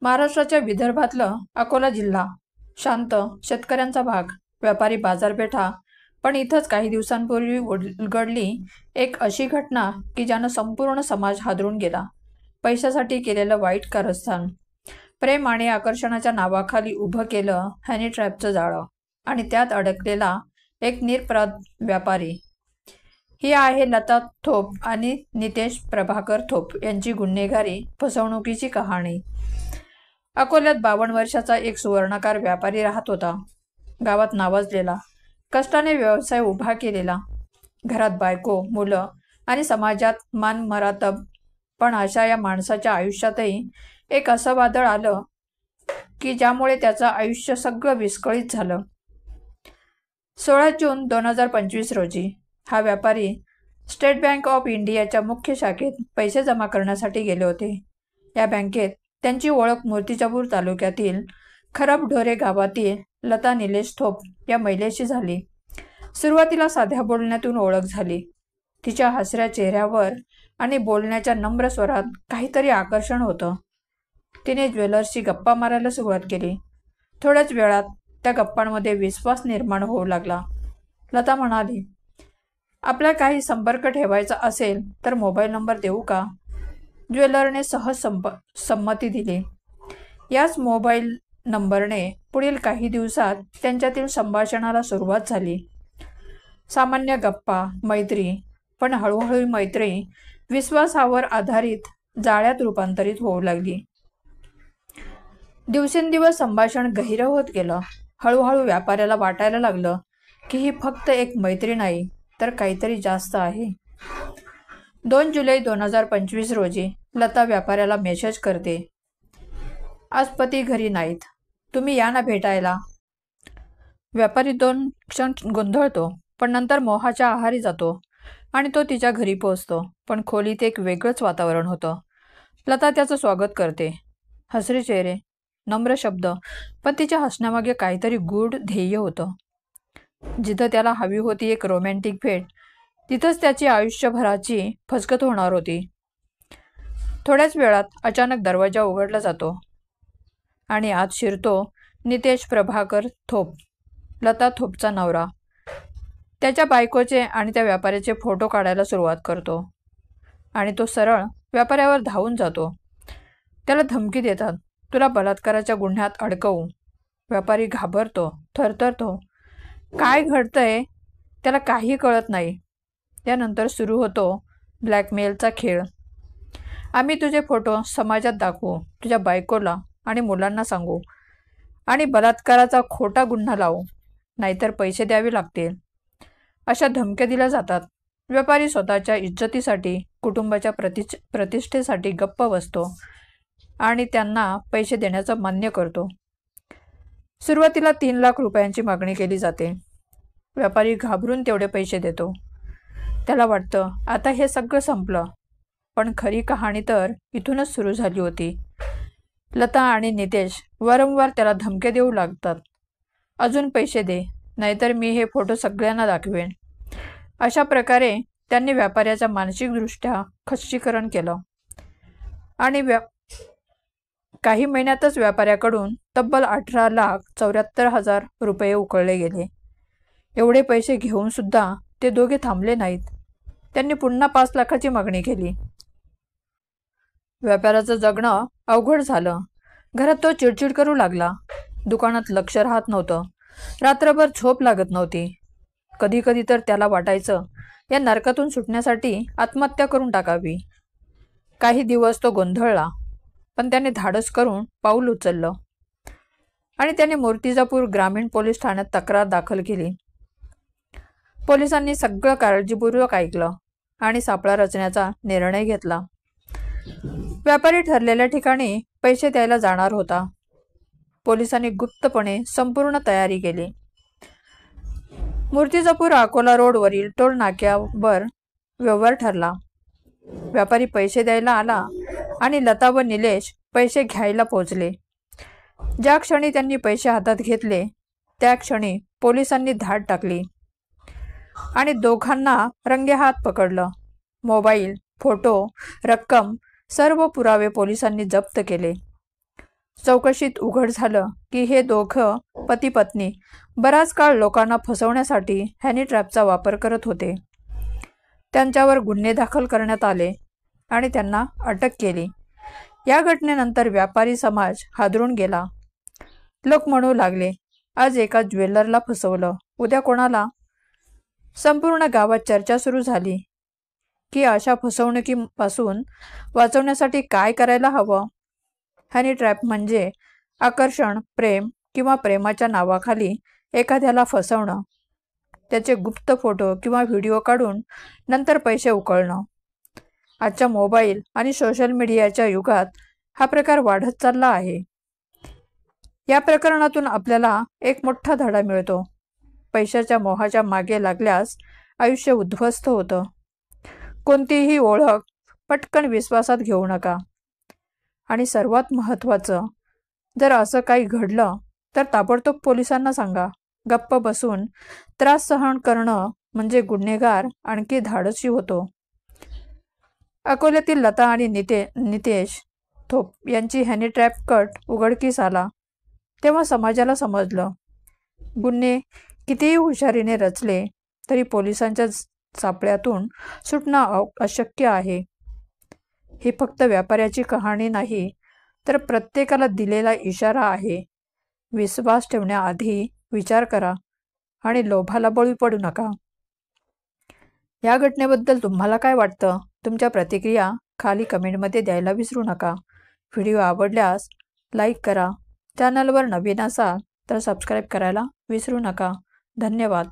महाराष्ट्राच्या विदर्भातलं अकोला जिल्हा, शांत शेतकऱ्यांचा भाग, व्यापारी बाजारपेठा. पण इथंच काही दिवसांपूर्वी घडली एक अशी घटना की ज्यानं संपूर्ण समाज हादरून गेला. पैशासाठी केलेलं वाईट कारस्थान, प्रेम आणि आकर्षणाच्या नावाखाली उभं केलं हॅनी ट्रॅपचं जाळं, आणि त्यात अडकलेला एक निरपराध व्यापारी. ही आहे लता थोप आणि नितेश प्रभाकर थोप यांची गुन्हेगारी फसवणुकीची कहाणी. अकोल्यात 52 वर्षाचा एक सुवर्णकार व्यापारी राहत होता. गावात नावाजलेला, कष्टाने व्यवसाय उभा केलेला, घरात बायको, मुलं आणि समाजात मान मरातब. पण अशा या माणसाच्या आयुष्यातही एक असं वादळ आलं की ज्यामुळे त्याचं आयुष्य सगळं विस्कळीत झालं. 16 जून 2025 रोजी हा व्यापारी स्टेट बँक ऑफ इंडियाच्या मुख्य शाखेत पैसे जमा करण्यासाठी गेले होते. या बँकेत त्यांची ओळख मूर्तिजापूर तालुक्यातील खरबढोरे गावातील लता निलेश थोप या महिलेशी झाली. सुरुवातीला साध्या बोलण्यातून ओळख झाली. तिच्या हसऱ्या चेहऱ्यावर आणि बोलण्याच्या नम्र स्वरात काहीतरी आकर्षण होतं. तिने ज्वेलर्सची गप्पा मारायला सुरुवात केली. थोड्याच वेळात त्या गप्पांमध्ये विश्वास निर्माण होऊ लागला. लता म्हणाली, आपला काही संपर्क ठेवायचा असेल तर मोबाईल नंबर देऊ का? ज्वेलरने सहज संमती दिली. याच मोबाईल नंबरने पुढील काही दिवसात त्यांच्यातील संभाषणाला सुरुवात झाली. सामान्य गप्पा, मैत्री, पण हळूहळू मैत्री विश्वासावर आधारित जाळ्यात रूपांतरित होऊ लागली. दिवसेंदिवस संभाषण गहिरं होत गेलं. हळूहळू व्यापाऱ्याला वाटायला लागलं की ही फक्त एक मैत्री नाही तर काहीतरी जास्त आहे. 2 जुलै 2025 रोजी लता व्यापाऱ्याला मेसेज करते, आज पती घरी नाहीत, तुम्ही या ना भेटायला. व्यापारी 2 क्षण गोंधळतो, पण नंतर मोहाच्या आहारी जातो आणि तो तिच्या घरी पोहोचतो. पण खोलीत एक वेगळंच वातावरण होतं. लता त्याचं स्वागत करते. हसरे चेहरे, नम्र शब्द, पण तिच्या हसण्यामागे काहीतरी गूढ ध्येय होतं. जिथं त्याला हवी होती एक रोमॅन्टिक भेट, तिथंच त्याची आयुष्यभराची फसगत होणार होती. थोड्याच वेळात अचानक दरवाजा उघडला जातो आणि आत शिरतो नितेश प्रभाकर थोप, लता थोपचा नवरा. त्याच्या बायकोचे आणि त्या व्यापाऱ्याचे फोटो काढायला सुरुवात करतो आणि तो सरळ व्यापाऱ्यावर धावून जातो. त्याला धमकी देतात, तुला बलात्काराच्या गुन्ह्यात अडकवू. व्यापारी घाबरतो, थरथरतो. काय घडतंय त्याला काही कळत नाही. त्यानंतर सुरू होतो ब्लॅकमेलचा खेळ. आम्ही तुझे फोटो समाजात दाखवू, तुझ्या बायकोला आणि मुलांना सांगू आणि बलात्काराचा खोटा गुन्हा लावू, नाहीतर पैसे द्यावे लागतील, अशा धमक्या दिल्या जातात. व्यापारी स्वतःच्या इज्जतीसाठी, कुटुंबाच्या प्रतिष्ठेसाठी गप्प बसतो आणि त्यांना पैसे देण्याचं मान्य करतो. सुरुवातीला 3 लाख रुपयांची मागणी केली जाते. व्यापारी घाबरून तेवढे पैसे देतो. त्याला वाटतं आता हे सगळं संपलं, पण खरी कहाणी तर इथूनच सुरू झाली होती. लता आणि नितेश वारंवार त्याला धमक्या देऊ लागतात, अजून पैसे दे, नाहीतर मी हे फोटो सगळ्यांना दाखवेन. अशा प्रकारे त्यांनी व्यापाऱ्याचं मानसिकदृष्ट्या खच्चीकरण केलं आणि काही महिन्यातच व्यापाऱ्याकडून तब्बल 18,74,000 रुपये उकळले गेले. एवढे पैसे घेऊन सुद्धा ते दोघे थांबले नाहीत. त्यांनी पुन्हा 5 लाखाची मागणी केली. व्यापाऱ्याचं जगणं अवघड झालं. घरात तो चिडचिड करू लागला. दुकानात लक्ष राहत नव्हतं. रात्रभर झोप लागत नव्हती. कधी कधी तर त्याला वाटायचं या नरकातून सुटण्यासाठी आत्महत्या करून टाकावी. काही दिवस तो गोंधळला, पण त्याने धाडस करून पाऊल उचललं आणि त्याने मूर्तिजापूर ग्रामीण पोलीस ठाण्यात तक्रार दाखल केली. पोलिसांनी सगळं काळजीपूर्वक ऐकलं आणि सापळा रचण्याचा निर्णय घेतला. व्यापारी ठरलेल्या ठिकाणी पैसे द्यायला जाणार होता. पोलिसांनी गुप्तपणे संपूर्ण तयारी केली. मूर्तिजापूर अकोला रोडवरील टोल नाक्यावर व्यवहार ठरला. व्यापारी पैसे द्यायला आला आणि लता व निलेश पैसे घ्यायला पोहोचले. ज्या क्षणी त्यांनी पैसे हातात घेतले त्या क्षणी पोलिसांनी धाड टाकली आणि दोघांना रंगेहात पकडलं. मोबाईल, फोटो, रक्कम, सर्व पुरावे पोलिसांनी जप्त केले. चौकशीत उघड झालं की हे दोघं पती पत्नी बराच काळ लोकांना फसवण्यासाठी हनी ट्रॅपचा वापर करत होते. त्यांच्यावर गुन्हे दाखल करण्यात आले आणि त्यांना अटक केली. या घटनेनंतर व्यापारी समाज हादरून गेला. लोक म्हणू लागले, आज एका ज्वेलरला फसवलं, उद्या कोणाला. संपूर्ण गावात चर्चा सुरू झाली की अशा फसवणुकीपासून वाचवण्यासाठी काय करायला हवं. हनी ट्रॅप म्हणजे आकर्षण, प्रेम किंवा प्रेमाच्या नावाखाली एखाद्याला फसवणं, त्याचे गुप्त फोटो किंवा व्हिडिओ काढून नंतर पैसे उकळणं. आजच्या मोबाईल आणि सोशल मीडियाच्या युगात हा प्रकार वाढत चालला आहे. या प्रकरणातून आपल्याला एक मोठा धडा मिळतो. पैशाच्या मोहाच्या मागे लागल्यास आयुष्य उद्ध्वस्त होतं. कोणतीही ओळख पटकन विश्वासात घेऊ नका. आणि सर्वात महत्त्वाचं, जर असं काही घडलं तर ताबडतोब पोलिसांना सांगा. गप्प बसून त्रास सहन करणं म्हणजे गुन्हेगार आणखी धाडसी होतो. अकोल्यातील लता आणि नितेश थोप यांची हनी ट्रॅप कट उघडकीस आला तेव्हा समाजाला समजलं, गुन्हे कितीही हुशारीने रचले तरी पोलिसांच्या सापळ्यातून सुटणं अशक्य आहे. ही फक्त व्यापाऱ्याची कहाणी नाही, तर प्रत्येकाला दिलेला इशारा आहे. विश्वास ठेवण्याआधी विचार करा आणि लोभाला बळी पडू नका. या घटनेबद्दल तुम्हाला काय वाटतं? तुमच्या प्रतिक्रिया खाली कमेंटमध्ये द्यायला विसरू नका. व्हिडिओ आवडल्यास लाईक करा. चॅनलवर नवीन असाल तर सबस्क्राईब करायला विसरू नका. धन्यवाद.